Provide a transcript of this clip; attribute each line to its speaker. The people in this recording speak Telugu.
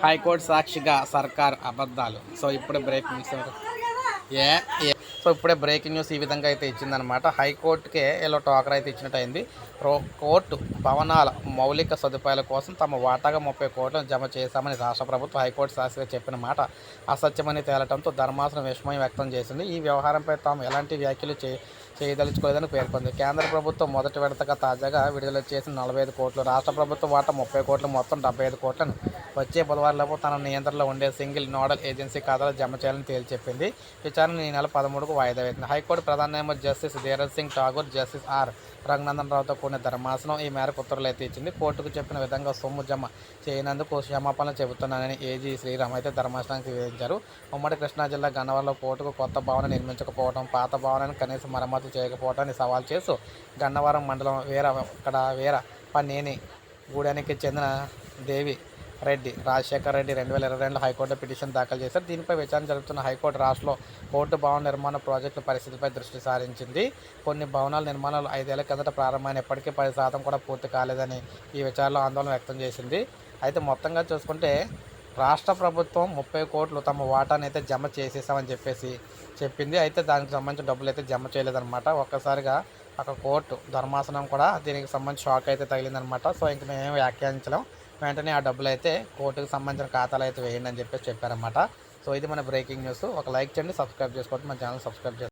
Speaker 1: హైకోర్టు సాక్షిగా సర్కార్ అబద్ధాలు. సో ఇప్పుడే బ్రేకింగ్ న్యూస్ ఏ ఏ సో ఇప్పుడే బ్రేకింగ్ న్యూస్ ఈ విధంగా అయితే ఇచ్చిందనమాట. హైకోర్టుకే ఇలా టోకర్ అయితే ఇచ్చినట్టయింది. కోర్టు భవనాల మౌలిక సదుపాయాల కోసం తమ వాటాగా 30 కోట్లను జమ చేశామని రాష్ట్ర ప్రభుత్వం హైకోర్టు సాక్షిగా చెప్పిన మాట అసత్యమని తేలటంతో ధర్మాసనం విస్మయం వ్యక్తం చేసింది. ఈ వ్యవహారంపై తాము ఎలాంటి వ్యాఖ్యలు చేయదలుచుకోలేదని పేర్కొంది. కేంద్ర ప్రభుత్వం మొదటి విడతగా తాజాగా విడుదల చేసిన 45 కోట్లు, రాష్ట్ర ప్రభుత్వం వాటా 30 కోట్లు, మొత్తం 75 కోట్లను వచ్చే బుధవారంలోపు తన నియంత్రణలో ఉండే సింగిల్ నోడల్ ఏజెన్సీ ఖాతాలో జమ చేయాలని తేల్చెప్పింది. విచారణ ఈ నెల 13కు వాయిదా వేసింది. హైకోర్టు ప్రధాన న్యాయమూర్తి justice Dhiraj Singh Thakur, justice R Ranganandan రావుతో కూడిన ధర్మాసనం ఈ మేరకు ఉత్తర్వులు అయితే ఇచ్చింది. కోర్టుకు చెప్పిన విధంగా సొమ్ము జమ చేయనందుకు క్షమాపణలు చెబుతున్నానని ఏజీ శ్రీరామ్ అయితే ధర్మాసనానికి వివరించారు. ఉమ్మడి కృష్ణా జిల్లా గన్నవరంలో కోర్టుకు కొత్త భవన నిర్మించకపోవడం, పాత భవనాన్ని కనీస మరమ్మతు చేయకపోవడాన్ని సవాల్ చేస్తూ గన్నవరం మండలం వీర పన్నేని గూడానికి చెందిన దేవి రెడ్డి రాజశేఖర్ రెడ్డి 2022లో హైకోర్టులో పిటిషన్ దాఖలు చేశారు. దీనిపై విచారణ జరుపుతున్న హైకోర్టు రాష్ట్రంలో కోర్టు భవన నిర్మాణ ప్రాజెక్టుల పరిస్థితిపై దృష్టి సారించింది. కొన్ని భవనాల నిర్మాణాలు 5 ఏళ్ల కిందట ప్రారంభమైన ఇప్పటికీ 10% కూడా పూర్తి కాలేదని ఈ విచారణలో ఆందోళన వ్యక్తం చేసింది. అయితే మొత్తంగా చూసుకుంటే రాష్ట్ర ప్రభుత్వం 30 కోట్లు తమ వాటాను అయితే జమ చేసేసామని చెప్పింది. అయితే దానికి సంబంధించిన డబ్బులు అయితే జమ చేయలేదన్నమాట. ఒక్కసారిగా అక్కడ కోర్టు ధర్మాసనం కూడా దీనికి సంబంధించి షాక్ అయితే తగిలిందనమాట. సో ఇంక మేము వ్యాఖ్యానించలేం, వెంటనే ఆ డబ్బులు అయితే కోర్టుకు సంబంధించిన ఖాతాలు అయితే వేయండి అని చెప్పేసి చెప్పారన్నమాట. సో ఇది మన బ్రేకింగ్ న్యూస్. ఒక లైక్ చేయండి, సబ్స్క్రైబ్ చేసుకోండి, మన ఛానల్ సబ్స్క్రైబ్ చేసుకోండి.